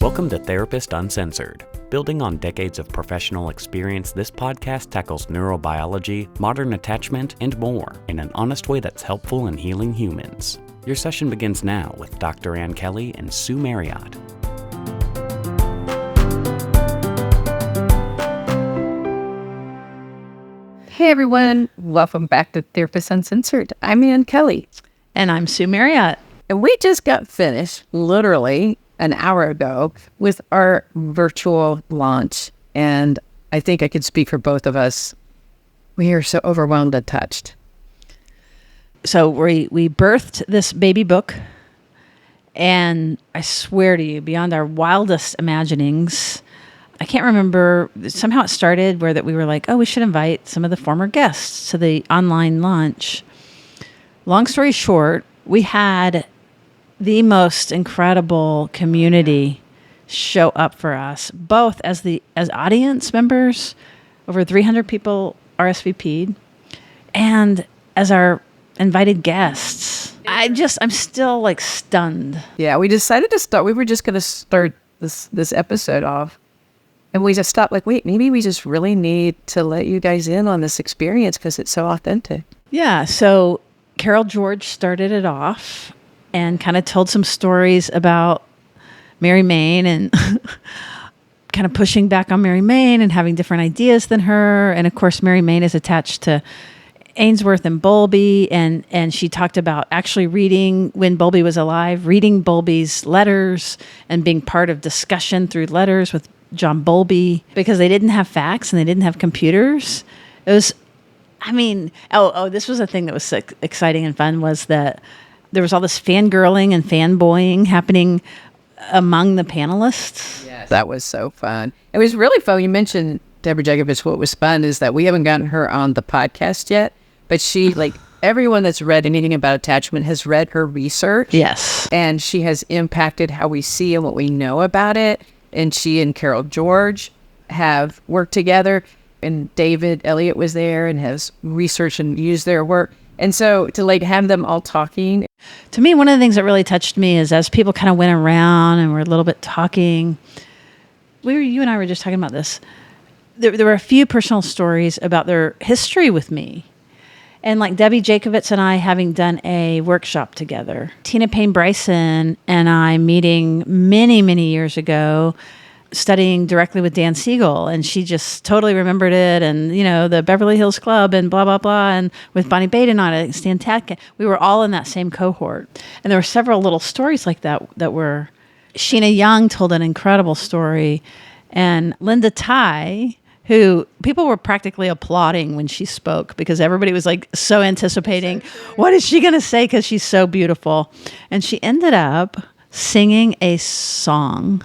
Welcome to Therapist Uncensored. Building on decades of professional experience, this podcast tackles neurobiology, modern attachment, and more in an honest way that's helpful in healing humans. Your session begins now with Dr. Ann Kelly and Sue Marriott. Hey everyone, welcome back to Therapist Uncensored. I'm Ann Kelly. And I'm Sue Marriott. And we just got finished, literally an hour ago, with our virtual launch. And I think I could speak for both of us. We are so overwhelmed and touched. So we birthed this baby book. And I swear to you, beyond our wildest imaginings, I can't remember, somehow it started where that we were like, oh, we should invite some of the former guests to the online launch. Long story short, we had the most incredible community show up for us, both as audience members, over 300 people RSVP'd, and as our invited guests. I'm still like stunned. Yeah, we decided to start, we were just going to start this episode off. And we just stopped like, wait, maybe we just really need to let you guys in on this experience because it's so authentic. Yeah, so Carol George started it off and kind of told some stories about Mary Main and kind of pushing back on Mary Main and having different ideas than her. And of course, Mary Main is attached to Ainsworth and Bowlby. And she talked about actually reading, when Bowlby was alive, reading Bowlby's letters and being part of discussion through letters with John Bowlby, because they didn't have fax and they didn't have computers. It was, this was a thing that was exciting and fun, was that there was all this fangirling and fanboying happening among the panelists. Yes. That was so fun. It was really fun. You mentioned Deborah Jegovich. What was fun is that we haven't gotten her on the podcast yet, but she, like everyone that's read anything about attachment has read her research. Yes. And she has impacted how we see and what we know about it. And she and Carol George have worked together, and David Elliott was there and has researched and used their work. And so to like have them all talking. To me, one of the things that really touched me is as people kind of went around and were a little bit talking, you and I were just talking about this. There were a few personal stories about their history with me. And like Debbie Jacobitz and I having done a workshop together. Tina Payne Bryson and I meeting many, many years ago, studying directly with Dan Siegel, and she just totally remembered it, and the Beverly Hills Club and blah blah blah, and with Bonnie Baden on it, Stan Tatkin, we were all in that same cohort. And there were several little stories like that were. Sheena Young told an incredible story, and Linda Tai, who people were practically applauding when she spoke because everybody was like so anticipating, what is she going to say, because she's so beautiful. And she ended up singing a song.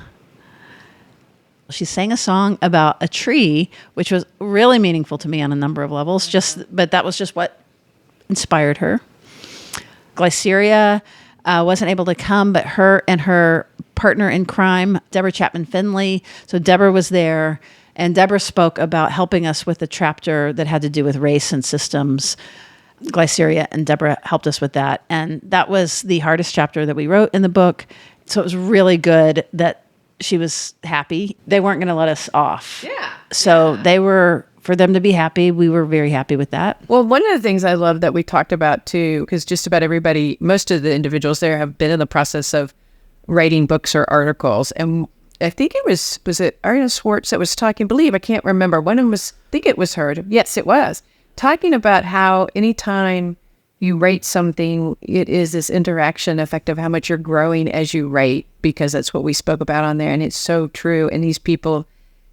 She sang a song about a tree, which was really meaningful to me on a number of levels. But that was just what inspired her. Glyceria wasn't able to come, but her and her partner in crime, Deborah Chapman Finley. So Deborah was there, and Deborah spoke about helping us with a chapter that had to do with race and systems. Glyceria and Deborah helped us with that. And that was the hardest chapter that we wrote in the book. So it was really good that she was happy. They weren't going to let us off. Yeah. So they were, for them to be happy, we were very happy with that. Well, one of the things I love that we talked about too, because just about everybody, most of the individuals there have been in the process of writing books or articles. And I think it was it Ariana Swartz that was talking, I can't remember. One of them I think it was her. Yes, it was. Talking about how anytime you write something, it is this interaction effect of how much you're growing as you write, because that's what we spoke about on there. And it's so true. And these people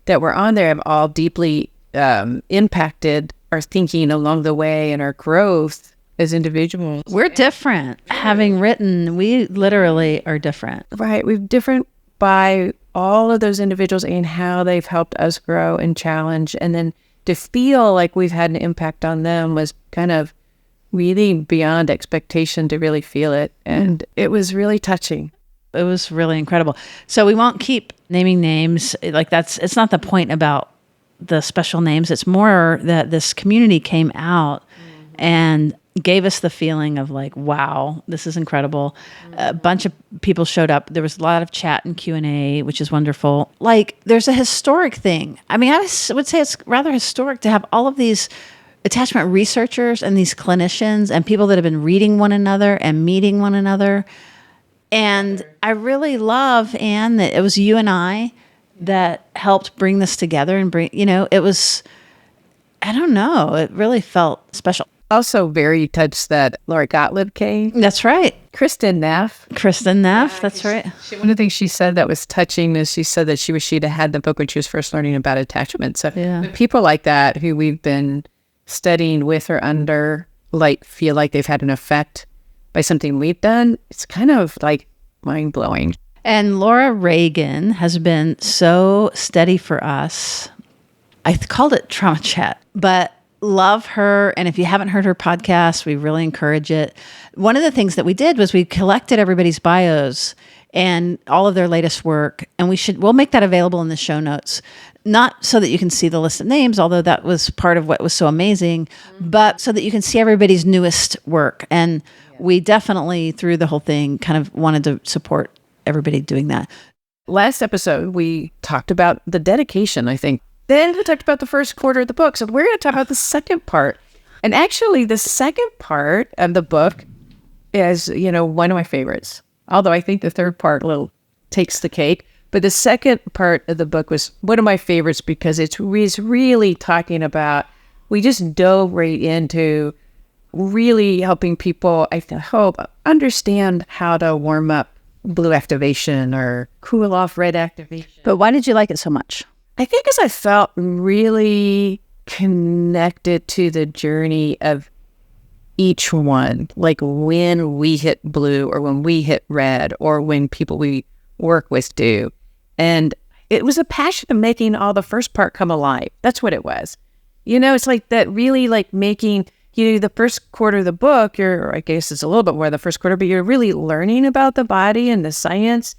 that were on there have all deeply impacted our thinking along the way and our growth as individuals. We're different. Having written, we literally are different. Right. We're different by all of those individuals and how they've helped us grow and challenge. And then to feel like we've had an impact on them was kind of really beyond expectation to really feel it. And it was really touching. It was really incredible. So we won't keep naming names. It's not the point about the special names. It's more that this community came out and gave us the feeling of like, wow, this is incredible. A bunch of people showed up. There was a lot of chat and Q&A, which is wonderful. Like, there's a historic thing. I mean, would say it's rather historic to have all of these attachment researchers and these clinicians and people that have been reading one another and meeting one another. And I really love, Anne, that it was you and I that helped bring this together and it was, I don't know, it really felt special. Also very touched that Laura Gottlieb came. That's right. Kristen Neff, that's right. One of the things she said that was touching is she said that she wished she'd had the book when she was first learning about attachment. So people like that who we've been studying with or under, like, feel like they've had an effect by something we've done, it's kind of like mind-blowing. And Laura Reagan has been so steady for us. I called it Trauma Chat, but love her. And if you haven't heard her podcast, we really encourage it. One of the things that we did was we collected everybody's bios and all of their latest work. And we'll make that available in the show notes, not so that you can see the list of names, although that was part of what was so amazing, but so that you can see everybody's newest work. And we definitely, through the whole thing, kind of wanted to support everybody doing that. Last episode, we talked about the dedication, I think. Then we talked about the first quarter of the book. So we're going to talk about the second part. And actually, the second part of the book is, one of my favorites. Although I think the third part takes the cake. But the second part of the book was one of my favorites because it's really talking about, we just dove right into really helping people, I hope, understand how to warm up blue activation or cool off red activation. But why did you like it so much? I think because I felt really connected to the journey of each one, like when we hit blue or when we hit red or when people we work with do. And it was a passion of making all the first part come alive. That's what it was. It's like that really like making, the first quarter of the book, I guess it's a little bit more the first quarter, but you're really learning about the body and the science.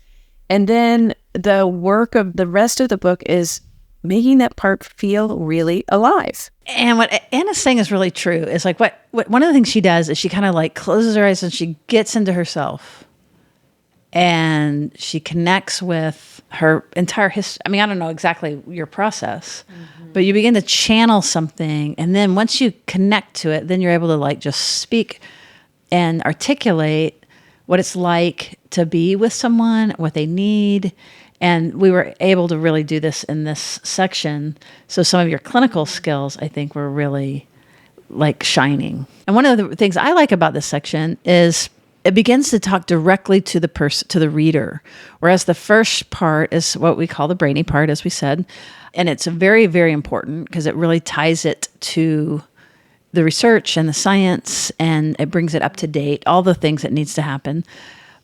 And then the work of the rest of the book is making that part feel really alive. And what Anna's saying is really true. Is like what one of the things she does is she kind of like closes her eyes and she gets into herself. And she connects with her entire history. I mean, I don't know exactly your process, but you begin to channel something. And then once you connect to it, then you're able to like just speak and articulate what it's like to be with someone, what they need. And we were able to really do this in this section. So some of your clinical skills, I think, were really like shining. And one of the things I like about this section is it begins to talk directly to the person, to the reader. Whereas the first part is what we call the brainy part, as we said. And it's very, very important because it really ties it to the research and the science, and it brings it up to date, all the things that needs to happen.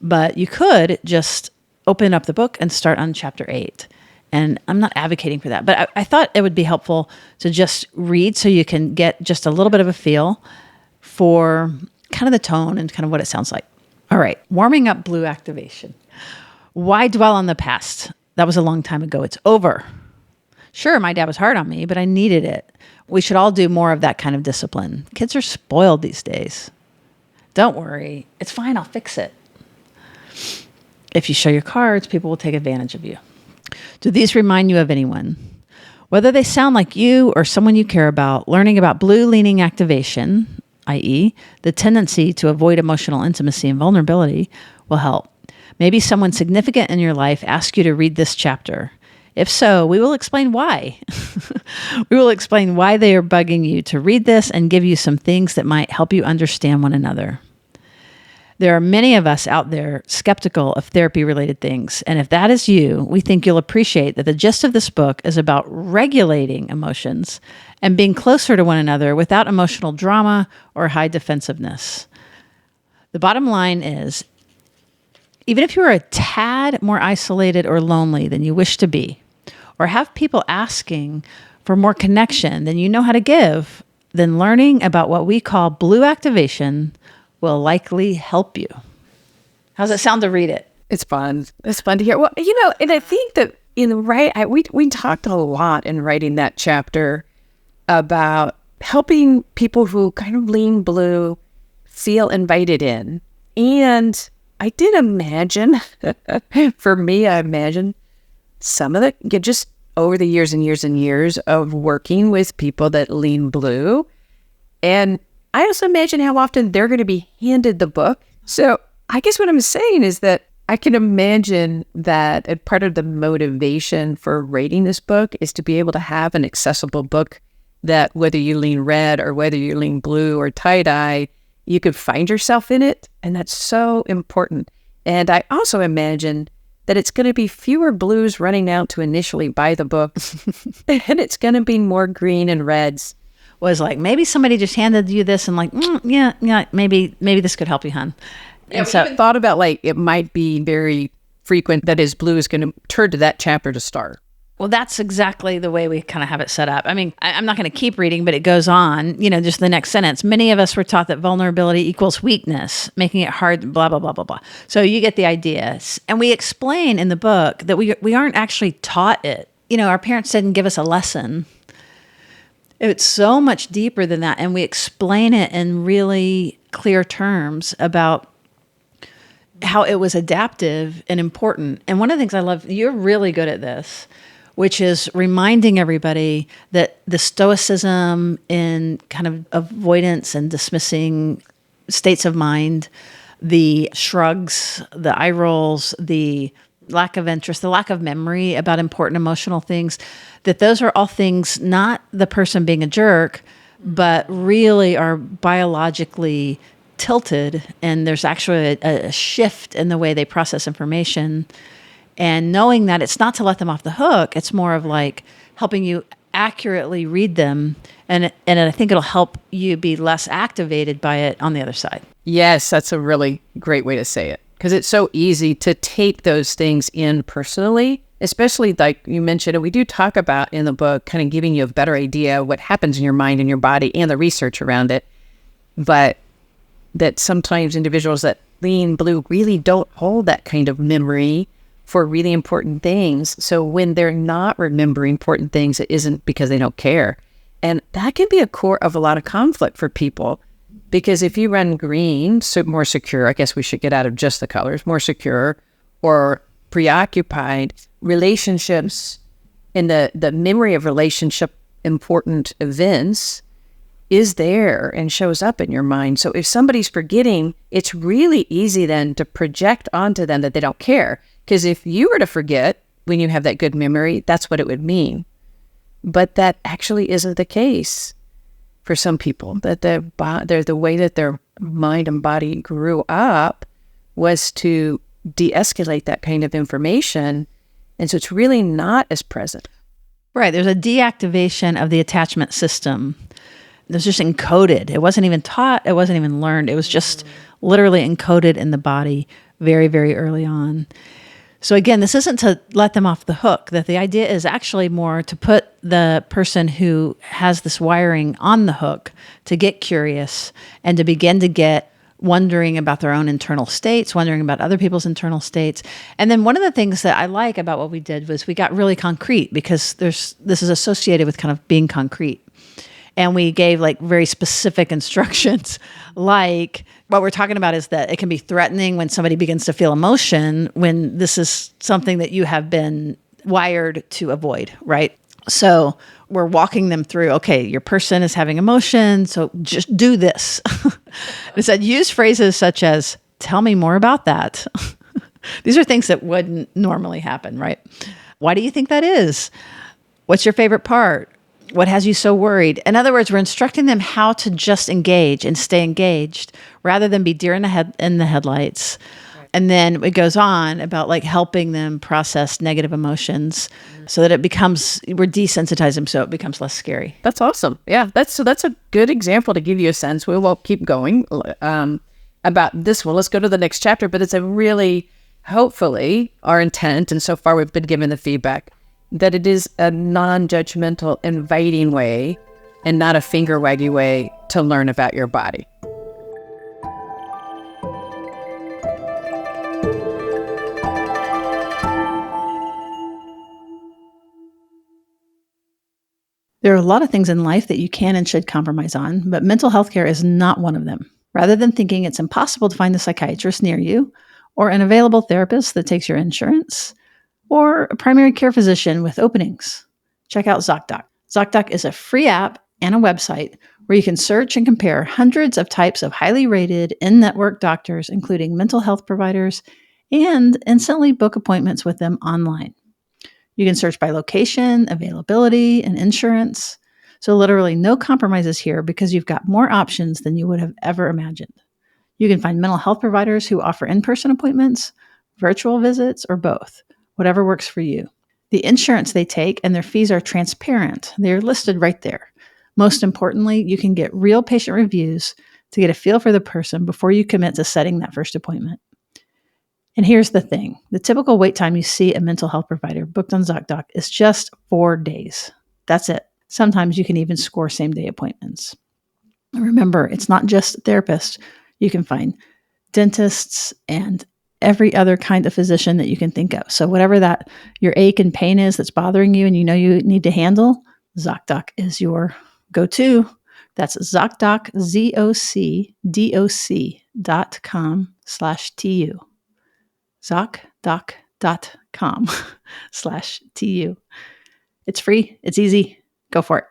But you could just open up the book and start on chapter 8. And I'm not advocating for that, but I thought it would be helpful to just read so you can get just a little bit of a feel for kind of the tone and kind of what it sounds like. All right, warming up blue activation. Why dwell on the past? That was a long time ago. It's over. Sure, my dad was hard on me, but I needed it. We should all do more of that kind of discipline. Kids are spoiled these days. Don't worry. It's fine. I'll fix it. If you show your cards, people will take advantage of you. Do these remind you of anyone? Whether they sound like you or someone you care about, learning about blue-leaning activation, i.e., the tendency to avoid emotional intimacy and vulnerability, will help. Maybe someone significant in your life asks you to read this chapter. If so, we will explain why. We will explain why they are bugging you to read this and give you some things that might help you understand one another. There are many of us out there skeptical of therapy-related things, and if that is you, we think you'll appreciate that the gist of this book is about regulating emotions and being closer to one another without emotional drama or high defensiveness. The bottom line is, even if you are a tad more isolated or lonely than you wish to be, or have people asking for more connection than you know how to give, then learning about what we call blue activation will likely help you. How's it sound to read it? It's fun. It's fun to hear. Well, and I think that we talked a lot in writing that chapter about helping people who kind of lean blue feel invited in. And I did imagine, for me, I imagine some of the, just over the years and years and years of working with people that lean blue. And I also imagine how often they're going to be handed the book. So I guess what I'm saying is that I can imagine that a part of the motivation for writing this book is to be able to have an accessible book that whether you lean red or whether you lean blue or tie-dye, you could find yourself in it. And that's so important. And I also imagine that it's going to be fewer blues running out to initially buy the book. And it's going to be more green and reds. Was like, maybe somebody just handed you this and like, yeah, maybe this could help you, hon. And so even thought about like, it might be very frequent that his blue is going to turn to that chapter to start. Well, that's exactly the way we kind of have it set up. I mean, I'm not going to keep reading, but it goes on, just the next sentence. Many of us were taught that vulnerability equals weakness, making it hard, blah, blah, blah, blah, blah. So you get the idea. And we explain in the book that we aren't actually taught it. Our parents didn't give us a lesson. It's so much deeper than that. And we explain it in really clear terms about how it was adaptive and important. And one of the things I love, you're really good at this, which is reminding everybody that the stoicism in kind of avoidance and dismissing states of mind, the shrugs, the eye rolls, the lack of interest, the lack of memory about important emotional things, that those are all things, not the person being a jerk, but really are biologically tilted, and there's actually a shift in the way they process information. And knowing that it's not to let them off the hook, it's more of like helping you accurately read them. And I think it'll help you be less activated by it on the other side. Yes, that's a really great way to say it. Because it's so easy to take those things in personally, especially like you mentioned, and we do talk about in the book, kind of giving you a better idea of what happens in your mind and your body and the research around it. But that sometimes individuals that lean blue really don't hold that kind of memory for really important things. So when they're not remembering important things, it isn't because they don't care. And that can be a core of a lot of conflict for people, because if you run green, so more secure, I guess we should get out of just the colors, more secure or preoccupied, relationships and the memory of relationship important events is there and shows up in your mind. So if somebody's forgetting, it's really easy then to project onto them that they don't care. Because if you were to forget when you have that good memory, that's what it would mean. But that actually isn't the case for some people, that the way that their mind and body grew up was to de-escalate that kind of information. And so it's really not as present. Right. There's a deactivation of the attachment system. It was just encoded. It wasn't even taught. It wasn't even learned. It was just literally encoded in the body very, very early on. So again, this isn't to let them off the hook, that the idea is actually more to put the person who has this wiring on the hook to get curious and to begin to get wondering about their own internal states, wondering about other people's internal states. And then one of the things that I like about what we did was we got really concrete, because this is associated with kind of being concrete. And we gave like very specific instructions, like what we're talking about is that it can be threatening when somebody begins to feel emotion, when this is something that you have been wired to avoid, right? So we're walking them through, okay, your person is having emotion, so just do this. It said, use phrases such as, tell me more about that. These are things that wouldn't normally happen, right? Why do you think that is? What's your favorite part? What has you so worried? In other words, we're instructing them how to just engage and stay engaged rather than be deer in the headlights. Right. And then it goes on about like helping them process negative emotions so that we're desensitizing them so it becomes less scary. That's awesome. Yeah, that's a good example to give you a sense. We will keep going about this one. Let's go to the next chapter, but it's a really, hopefully, our intent, and so far we've been given the feedback, that it is a non-judgmental, inviting way and not a finger-waggy way to learn about your body. There are a lot of things in life that you can and should compromise on, but mental health care is not one of them. Rather than thinking it's impossible to find a psychiatrist near you, or an available therapist that takes your insurance, or a primary care physician with openings, check out ZocDoc. ZocDoc is a free app and a website where you can search and compare hundreds of types of highly rated in-network doctors, including mental health providers, and instantly book appointments with them online. You can search by location, availability, and insurance. So literally no compromises here because you've got more options than you would have ever imagined. You can find mental health providers who offer in-person appointments, virtual visits, or both, whatever works for you. The insurance they take and their fees are transparent. They're listed right there. Most importantly, you can get real patient reviews to get a feel for the person before you commit to setting that first appointment. And here's the thing. The typical wait time you see a mental health provider booked on ZocDoc is just 4 days. That's it. Sometimes you can even score same-day appointments. Remember, it's not just therapists. You can find dentists and every other kind of physician that you can think of. So whatever that your ache and pain is that's bothering you and you know you need to handle, ZocDoc is your go-to. That's ZocDoc, ZocDoc.com/TU. ZocDoc.com/TU. It's free. It's easy. Go for it.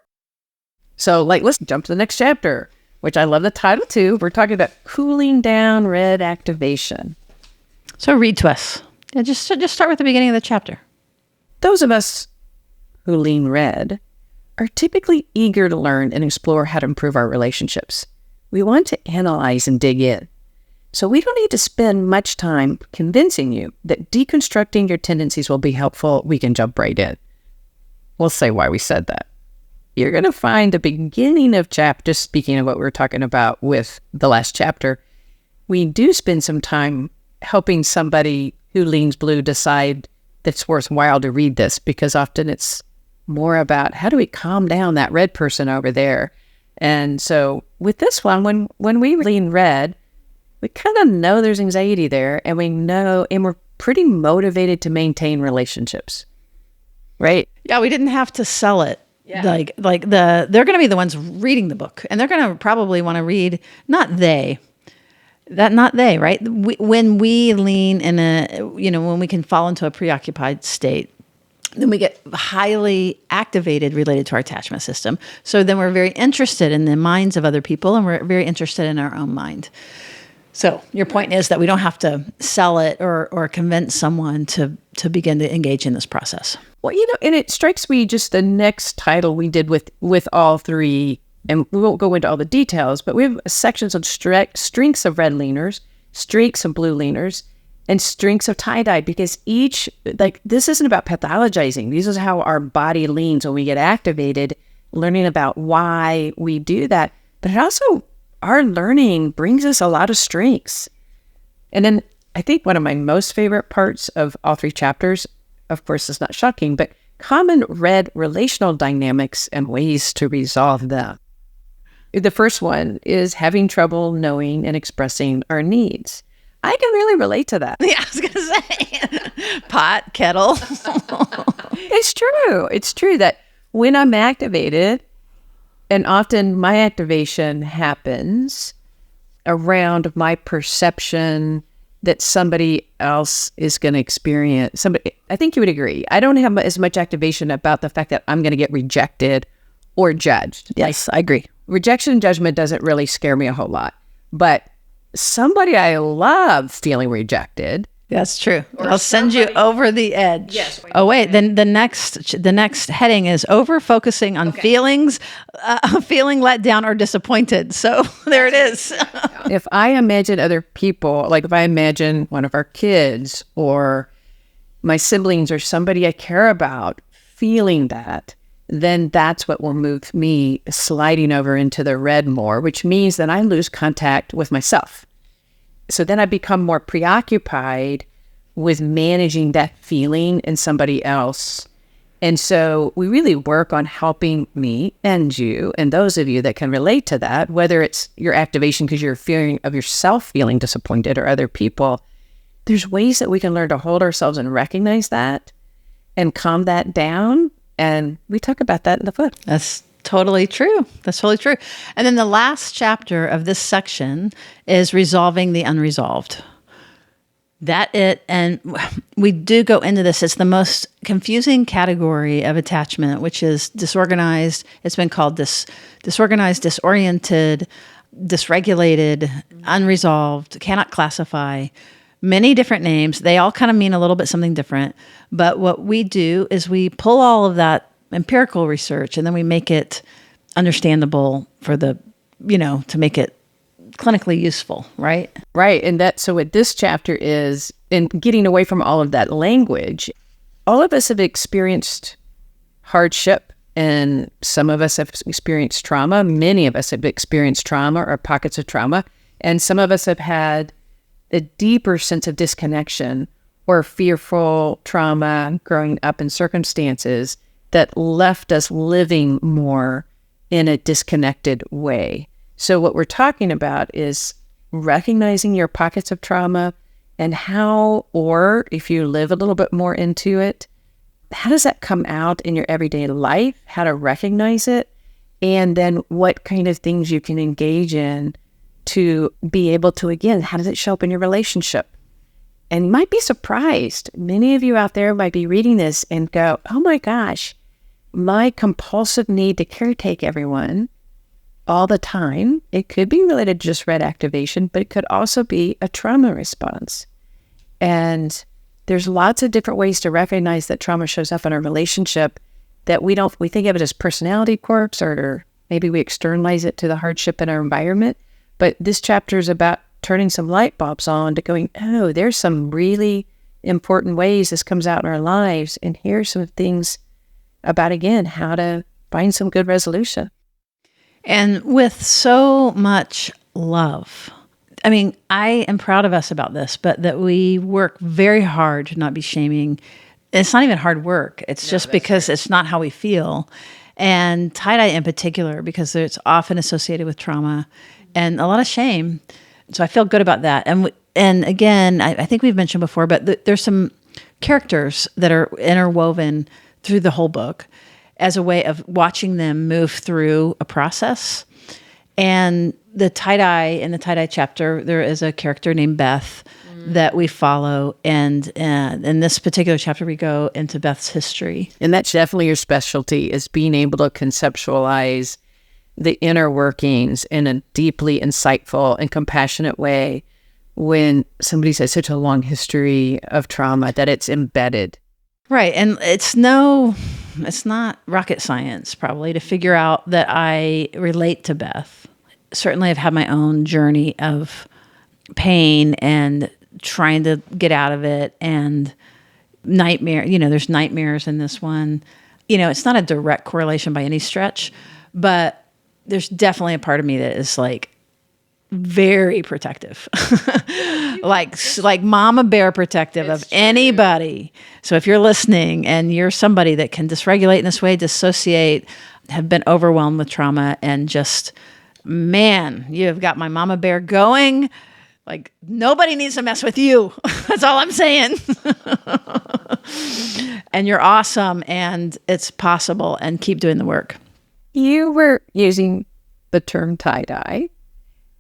So, let's jump to the next chapter, which I love the title too. We're talking about cooling down red activation. So read to us. Yeah, just start with the beginning of the chapter. Those of us who lean red are typically eager to learn and explore how to improve our relationships. We want to analyze and dig in. So we don't need to spend much time convincing you that deconstructing your tendencies will be helpful. We can jump right in. We'll say why we said that. You're going to find the beginning of chapter, just speaking of what we were talking about with the last chapter, we do spend some time helping somebody who leans blue decide that it's worthwhile to read this, because often it's more about how do we calm down that red person over there. And so with this one, when we lean red, we kind of know there's anxiety there, and we know, and we're pretty motivated to maintain relationships, right? Yeah, we didn't have to sell it. Yeah. They're going to be the ones reading the book, and they're going to probably want to read, not they, right? When we lean in when we can fall into a preoccupied state, then we get highly activated related to our attachment system. So then we're very interested in the minds of other people, and we're very interested in our own mind. So your point is that we don't have to sell it or convince someone to begin to engage in this process. Well, and it strikes me just the next title we did with all three, and we won't go into all the details, but we have sections of strengths of red leaners, strengths of blue leaners, and strengths of tie-dye, because each, this isn't about pathologizing. This is how our body leans when we get activated, learning about why we do that. But it also, our learning brings us a lot of strengths. And then I think one of my most favorite parts of all three chapters, of course, is not shocking, but common red relational dynamics and ways to resolve them. The first one is having trouble knowing and expressing our needs. I can really relate to that. Yeah, I was going to say, pot, kettle. It's true. It's true that when I'm activated, and often my activation happens around my perception that somebody else is going to experience. I think you would agree. I don't have as much activation about the fact that I'm going to get rejected or judged. Yes, I agree. Rejection and judgment doesn't really scare me a whole lot. But somebody I love feeling rejected. That's true. I'll send you over the edge. Yes. Oh, wait. Then the next heading is over focusing on feelings, feeling let down or disappointed. So there it is. If I imagine other people, like if I imagine one of our kids or my siblings or somebody I care about feeling that, then that's what will move me sliding over into the red more, which means that I lose contact with myself. So then I become more preoccupied with managing that feeling in somebody else. And so we really work on helping me and you and those of you that can relate to that, whether it's your activation because you're fearing of yourself feeling disappointed or other people. There's ways that we can learn to hold ourselves and recognize that and calm that down. And we talk about that in the book. That's totally true. That's totally true. And then the last chapter of this section is resolving the unresolved. And we do go into this. It's the most confusing category of attachment, which is disorganized. It's been called disorganized, disoriented, dysregulated, unresolved, cannot classify. Many different names. They all kind of mean a little bit something different. But what we do is we pull all of that empirical research and then we make it understandable for to make it clinically useful, right? Right. And so what this chapter is, in getting away from all of that language, all of us have experienced hardship, and some of us have experienced trauma. Many of us have experienced trauma or pockets of trauma. And some of us have had a deeper sense of disconnection or fearful trauma growing up in circumstances that left us living more in a disconnected way. So what we're talking about is recognizing your pockets of trauma and how, or if you live a little bit more into it, how does that come out in your everyday life, how to recognize it, and then what kind of things you can engage in to be able to, again, how does it show up in your relationship? And you might be surprised. Many of you out there might be reading this and go, oh my gosh, my compulsive need to caretake everyone all the time, it could be related to just red activation, but it could also be a trauma response. And there's lots of different ways to recognize that trauma shows up in our relationship that we think of it as personality quirks, or maybe we externalize it to the hardship in our environment. But this chapter is about turning some light bulbs on to going, oh, there's some really important ways this comes out in our lives. And here's some things about, again, how to find some good resolution. And with so much love. I mean, I am proud of us about this, but that we work very hard to not be shaming. It's not even hard work. It's just because it's not how we feel. And tie-dye in particular, because it's often associated with trauma and a lot of shame. So I feel good about that. And again, I think we've mentioned before, but there's some characters that are interwoven through the whole book as a way of watching them move through a process. And in the tie-dye chapter, there is a character named Beth that we follow. And in this particular chapter, we go into Beth's history. And that's definitely your specialty, is being able to conceptualize the inner workings in a deeply insightful and compassionate way when somebody has such a long history of trauma that it's embedded. Right. And it's not rocket science, probably, to figure out that I relate to Beth. Certainly, I've had my own journey of pain and trying to get out of it, and nightmare. There's nightmares in this one. It's not a direct correlation by any stretch, but there's definitely a part of me that is like very protective, like mama bear protective of anybody. So if you're listening and you're somebody that can dysregulate in this way, dissociate, have been overwhelmed with trauma, and just, man, you have got my mama bear going. Like, nobody needs to mess with you. That's all I'm saying. And you're awesome, and it's possible, and keep doing the work. You were using the term tie-dye,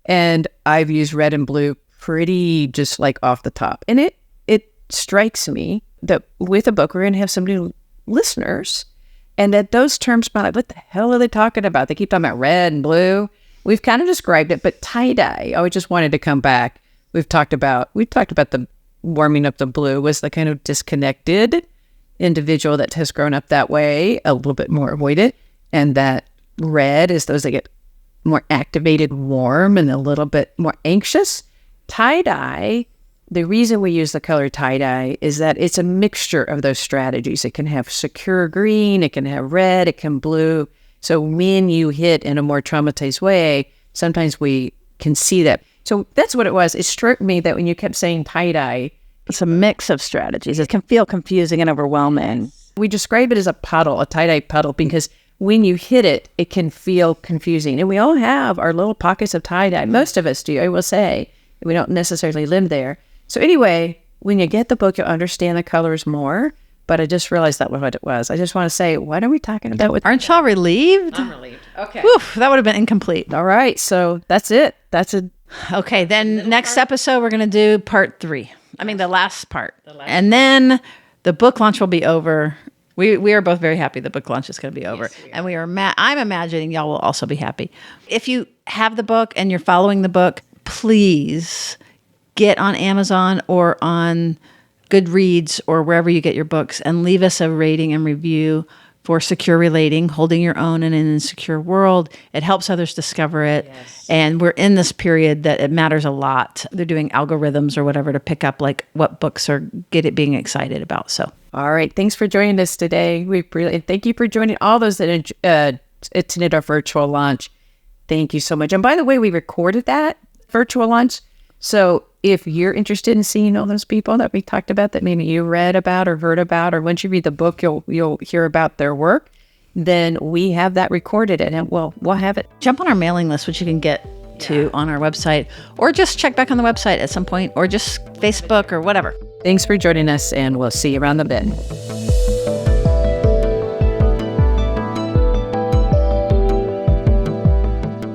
and I've used red and blue pretty just like off the top. And it strikes me that with a book, we're going to have some new listeners, and that those terms might like, what the hell are they talking about? They keep talking about red and blue. We've kind of described it, but tie-dye, I just wanted to come back. We've talked about the warming up the blue was the kind of disconnected individual that has grown up that way, a little bit more avoidant. And that red is those that get more activated, warm, and a little bit more anxious. Tie-dye, the reason we use the color tie-dye is that it's a mixture of those strategies. It can have secure green, it can have red, it can blue. So when you hit in a more traumatized way, sometimes we can see that. So that's what it was. It struck me that when you kept saying tie-dye, it's a mix of strategies. It can feel confusing and overwhelming. We describe it as a puddle, a tie-dye puddle, because when you hit it, it can feel confusing. And we all have our little pockets of tie-dye. Most of us do, I will say. We don't necessarily live there. So anyway, when you get the book, you'll understand the colors more. but I just realized that was what it was. I just want to say, what are we talking about with? Aren't y'all relieved? I'm relieved. Okay. Whew, that would have been incomplete. All right. So that's it. That's it. Okay, then next episode we're going to do part 3. I mean, the last part. And then the book launch will be over. We are both very happy the book launch is going to be over. Yes, and I'm imagining y'all will also be happy. If you have the book and you're following the book, please get on Amazon or on Goodreads or wherever you get your books and leave us a rating and review for Secure Relating, Holding Your Own in an Insecure World. It helps others discover it. Yes. And we're in this period that it matters a lot. They're doing algorithms or whatever to pick up like what books are get it being excited about. So, all right. Thanks for joining us today. Thank you for joining all those that attended our virtual launch. Thank you so much. And by the way, we recorded that virtual launch. So if you're interested in seeing all those people that we talked about that maybe you read about or heard about, or once you read the book, you'll hear about their work, then we have that recorded and we'll have it. Jump on our mailing list, which you can get to on our website, or just check back on the website at some point, or just Facebook or whatever. Thanks for joining us, and we'll see you around the bend.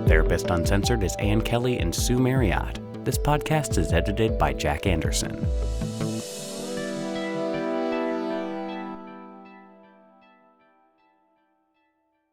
Therapist Uncensored is Ann Kelly and Sue Marriott. This podcast is edited by Jack Anderson.